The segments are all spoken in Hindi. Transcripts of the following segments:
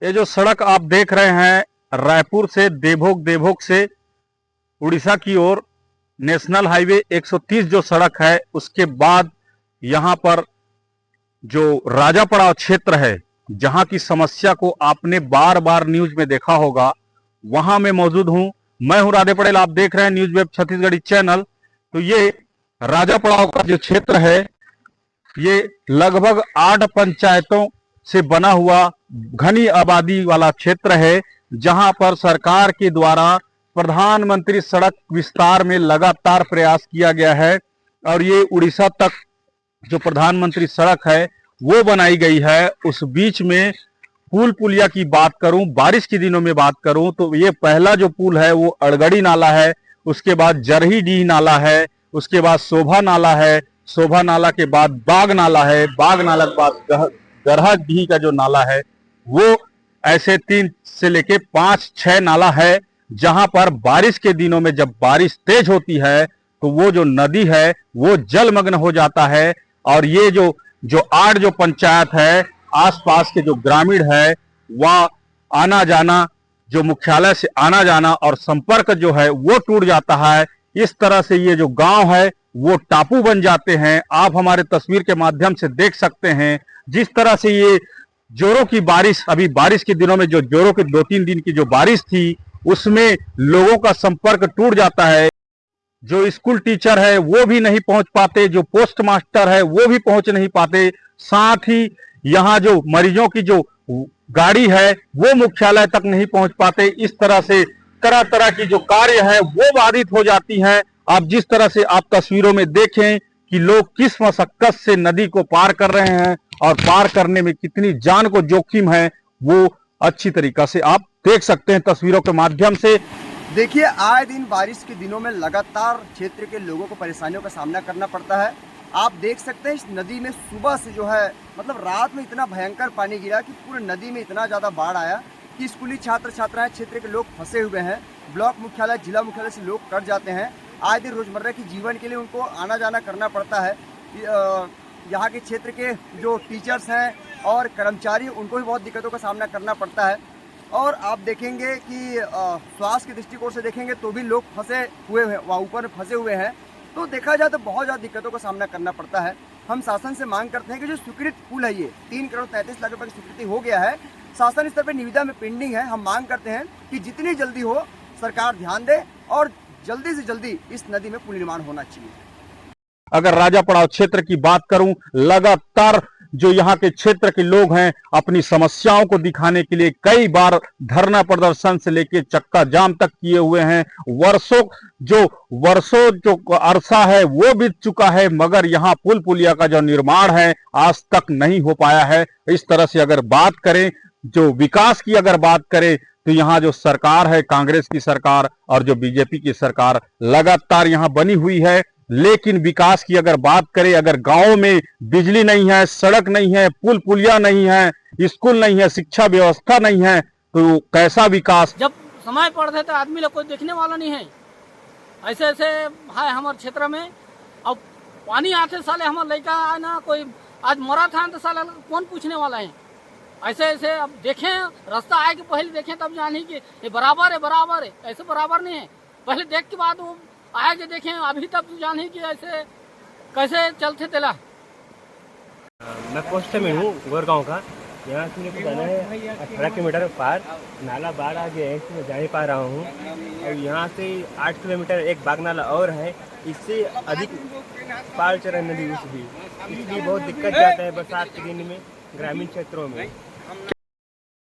ये जो सड़क आप देख रहे हैं रायपुर से देवभोग, देवभोग से उड़ीसा की ओर नेशनल हाईवे 130 जो सड़क है, उसके बाद यहां पर जो राजापड़ा क्षेत्र है, जहां की समस्या को आपने बार बार न्यूज में देखा होगा, वहां मैं मौजूद हूं। मैं हूं राधे पटेल, आप देख रहे हैं न्यूज वेब छत्तीसगढ़ी चैनल। तो ये राजापड़ा का जो क्षेत्र है, ये लगभग 8 पंचायतों से बना हुआ घनी आबादी वाला क्षेत्र है, जहां पर सरकार के द्वारा प्रधानमंत्री सड़क विस्तार में लगातार प्रयास किया गया है। और ये उड़ीसा तक जो प्रधानमंत्री सड़क है वो बनाई गई है। उस बीच में पुल पुलिया की बात करूं, बारिश के दिनों में बात करूं, तो ये पहला जो पुल है वो अड़गड़ी नाला है, उसके बाद जरहीडीह नाला है, उसके बाद शोभा नाला है, शोभा नाला के बाद बाग नाला है, बाग नाला के बाद गरहाडीह का जो नाला है, वो ऐसे 3 से लेके 5-6 नाला है, जहां पर बारिश के दिनों में जब बारिश तेज होती है तो वो जो नदी है वो जलमग्न हो जाता है। और ये जो 8 जो पंचायत है, आसपास के जो ग्रामीण है, वह आना जाना, जो मुख्यालय से आना जाना और संपर्क जो है वो टूट जाता है। इस तरह से ये जो गांव है वो टापू बन जाते हैं। आप हमारे तस्वीर के माध्यम से देख सकते हैं जिस तरह से ये जोरों की बारिश, अभी बारिश के दिनों में जो जोरों के 2-3 दिन की जो बारिश थी, उसमें लोगों का संपर्क टूट जाता है। जो स्कूल टीचर है वो भी नहीं पहुंच पाते, जो पोस्ट मास्टर है वो भी पहुंच नहीं पाते, साथ ही यहाँ जो मरीजों की जो गाड़ी है वो मुख्यालय तक नहीं पहुंच पाते। इस तरह से तरह तरह की जो कार्य है वो बाधित हो जाती हैं। आप जिस तरह से आप तस्वीरों में देखें कि लोग किस मशक्कत से नदी को पार कर रहे हैं और पार करने में कितनी जान को जोखिम है, वो अच्छी तरीका से आप देख सकते हैं तस्वीरों के माध्यम से। देखिए, आए दिन बारिश के दिनों में लगातार क्षेत्र के लोगों को परेशानियों का सामना करना पड़ता है। आप देख सकते हैं इस नदी में सुबह से जो है, मतलब रात में इतना भयंकर पानी गिरा कि पूरे नदी में इतना ज़्यादा बाढ़ आया कि स्कूली छात्र छात्राएं, क्षेत्र के लोग फंसे हुए हैं। ब्लॉक मुख्यालय, जिला मुख्यालय से लोग कट जाते हैं। आए दिन रोजमर्रा के जीवन के लिए उनको आना जाना करना पड़ता है। यहाँ के क्षेत्र के जो टीचर्स हैं और कर्मचारी, उनको भी बहुत दिक्कतों का सामना करना पड़ता है। और आप देखेंगे कि स्वास्थ्य के दृष्टिकोण से देखेंगे तो भी लोग फंसे हुए हैं, वहाँ ऊपर फंसे हुए हैं। तो देखा जाए तो बहुत ज़्यादा दिक्कतों का सामना करना पड़ता है। हम शासन से मांग करते हैं कि जो स्वीकृत पुल है, ये 3 करोड़ 33 लाख रुपए की स्वीकृति हो गया है, शासन स्तर पर निविदा में पेंडिंग है। हम मांग करते हैं कि जितनी जल्दी हो सरकार ध्यान दे और जल्दी से जल्दी इस नदी में पुल निर्माण होना चाहिए। अगर राजापड़ा क्षेत्र की बात करूं, लगातार जो यहाँ के क्षेत्र के लोग हैं अपनी समस्याओं को दिखाने के लिए कई बार धरना प्रदर्शन से लेकर चक्का जाम तक किए हुए हैं। वर्षों जो अरसा है वो बीत चुका है, मगर यहाँ पुल पुलिया का जो निर्माण है आज तक नहीं हो पाया है। इस तरह से अगर बात करें, जो विकास की अगर बात करें, तो यहाँ जो सरकार है, कांग्रेस की सरकार और जो बीजेपी की सरकार लगातार यहाँ बनी हुई है, लेकिन विकास की अगर बात करें, अगर गांव में बिजली नहीं है, सड़क नहीं है, पुल पुलिया नहीं है, स्कूल नहीं है, शिक्षा व्यवस्था नहीं है, तो कैसा विकास। जब समय पड़ते तो आदमी लोग कोई देखने वाला नहीं है। ऐसे ऐसे है हमारे क्षेत्र में। अब पानी आते साले हमारे लड़का है ना, कोई आज मरा था तो साले कौन पूछने वाला है। ऐसे ऐसे अब देखें, रास्ता आए के पहले देखें तब जाने कि ये बराबर है, ऐसे बराबर नहीं है। पहले देख के बाद वो आए के देखें, अभी तक तो जाने कि ऐसे कैसे चलते तेला। मैं पोस्ट में हूँ गोरगांव का। यहाँ से मुझे जाना है 18 किलोमीटर पार। नाला बाढ़ आ गया है, इसमें मैं जा नहीं पा रहा हूँ। और यहाँ से 8 किलोमीटर एक बाग नाला और है, इससे अधिक पार चढ़ नदी उस भी, इसलिए बहुत दिक्कत जाता है बरसात के दिन में ग्रामीण क्षेत्रों में।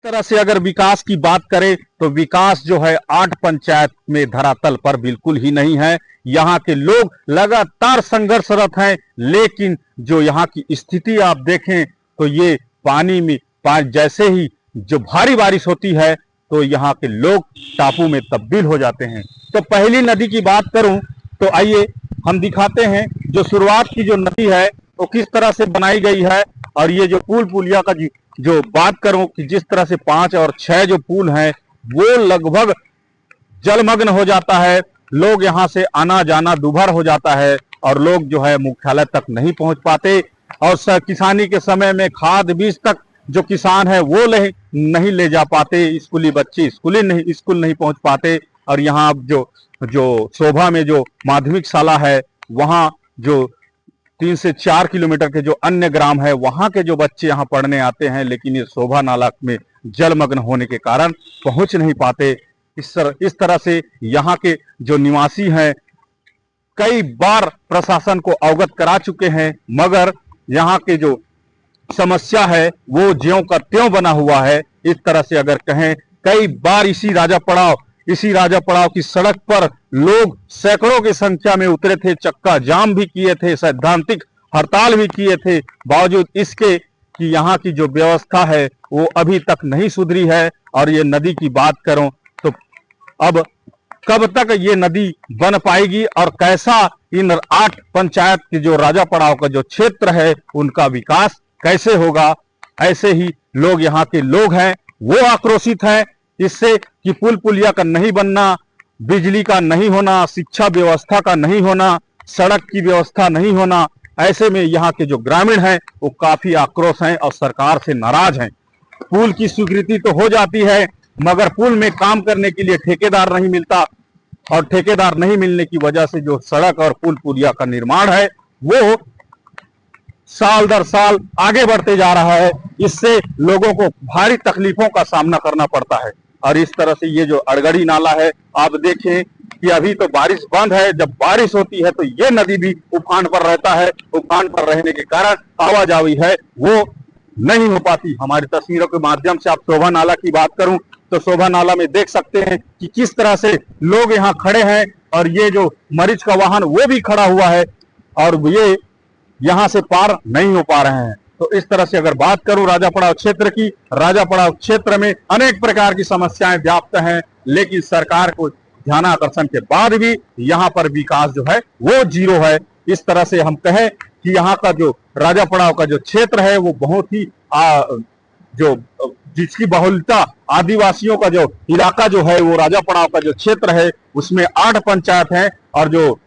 तरह से अगर विकास की बात करें तो विकास जो है 8 पंचायत में धरातल पर बिल्कुल ही नहीं है। यहाँ के लोग लगातार संघर्षरत हैं, लेकिन जो यहाँ की स्थिति आप देखें तो ये पानी में जैसे ही जो भारी बारिश होती है तो यहाँ के लोग टापू में तब्दील हो जाते हैं। तो पहली नदी की बात करूं तो आइए हम दिखाते हैं जो शुरुआत की जो नदी है वो किस तरह से बनाई गई है। और ये जो पुल पुलिया का जो बात करूं कि जिस तरह से 5 और 6 जो पुल हैं वो लगभग जलमग्न हो जाता है, लोग यहाँ से आना जाना दुभर हो जाता है और लोग जो है मुख्यालय तक नहीं पहुंच पाते। और किसानी के समय में खाद बीज तक जो किसान है वो नहीं ले जा पाते, स्कूली बच्चे स्कूल नहीं पहुंच पाते। और यहाँ जो शोभा में जो माध्यमिक शाला है, वहाँ जो 3 से 4 किलोमीटर के जो अन्य ग्राम है, वहां के जो बच्चे यहाँ पढ़ने आते हैं, लेकिन ये शोभा नाला में जलमग्न होने के कारण पहुंच नहीं पाते। इस तरह से यहाँ के जो निवासी हैं कई बार प्रशासन को अवगत करा चुके हैं, मगर यहाँ के जो समस्या है वो ज्यों का त्यों बना हुआ है। इस तरह से अगर कहें, कई बार इसी राजा पड़ाव की सड़क पर लोग सैकड़ों की संख्या में उतरे थे, चक्का जाम भी किए थे, सैद्धांतिक हड़ताल भी किए थे, बावजूद इसके कि यहाँ की जो व्यवस्था है वो अभी तक नहीं सुधरी है। और ये नदी की बात करूं तो अब कब तक ये नदी बन पाएगी और कैसा इन 8 पंचायत के जो राजा पड़ाव का जो क्षेत्र है उनका विकास कैसे होगा। ऐसे ही लोग, यहाँ के लोग हैं वो आक्रोशित हैं इससे कि पुल पुलिया का नहीं बनना, बिजली का नहीं होना, शिक्षा व्यवस्था का नहीं होना, सड़क की व्यवस्था नहीं होना। ऐसे में यहाँ के जो ग्रामीण हैं वो काफी आक्रोश हैं और सरकार से नाराज हैं। पुल की स्वीकृति तो हो जाती है, मगर पुल में काम करने के लिए ठेकेदार नहीं मिलता, और ठेकेदार नहीं मिलने की वजह से जो सड़क और पुल पुलिया का निर्माण है वो साल दर साल आगे बढ़ते जा रहा है। इससे लोगों को भारी तकलीफों का सामना करना पड़ता है। और इस तरह से ये जो अड़गड़ी नाला है, आप देखें कि अभी तो बारिश बंद है, जब बारिश होती है तो ये नदी भी उफान पर रहता है। उफान पर रहने के कारण आवाजाही है वो नहीं हो पाती। हमारी तस्वीरों के माध्यम से आप शोभा नाला की बात करूं तो शोभा नाला में देख सकते हैं कि किस तरह से लोग यहाँ खड़े हैं, और ये जो मरीज का वाहन वो भी खड़ा हुआ है और ये यहाँ से पार नहीं हो पा रहे हैं। तो इस तरह से अगर बात करूं राजा पड़ाव क्षेत्र की, राजा पड़ाव क्षेत्र में अनेक प्रकार की समस्याएं व्याप्त हैं, लेकिन सरकार को ध्यानाकर्षण के बाद भी यहाँ पर विकास जो है वो जीरो है। इस तरह से हम कहें कि यहाँ का जो राजा पड़ाव का जो क्षेत्र है वो बहुत ही जिसकी बहुलता आदिवासियों का जो इलाका जो है, वो राजा पड़ाव का जो क्षेत्र है उसमें 8 पंचायत हैं, और जो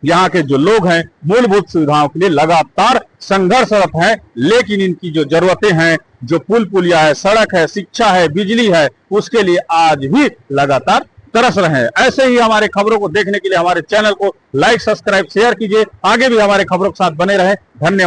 यहाँ के जो लोग हैं मूलभूत सुविधाओं के लिए लगातार संघर्षरत हैं। लेकिन इनकी जो जरूरतें हैं, जो पुल पुलिया है, सड़क है, शिक्षा है, बिजली है, उसके लिए आज भी लगातार तरस रहे हैं। ऐसे ही हमारे खबरों को देखने के लिए हमारे चैनल को लाइक, सब्सक्राइब, शेयर कीजिए। आगे भी हमारे खबरों के साथ बने रहें। धन्यवाद।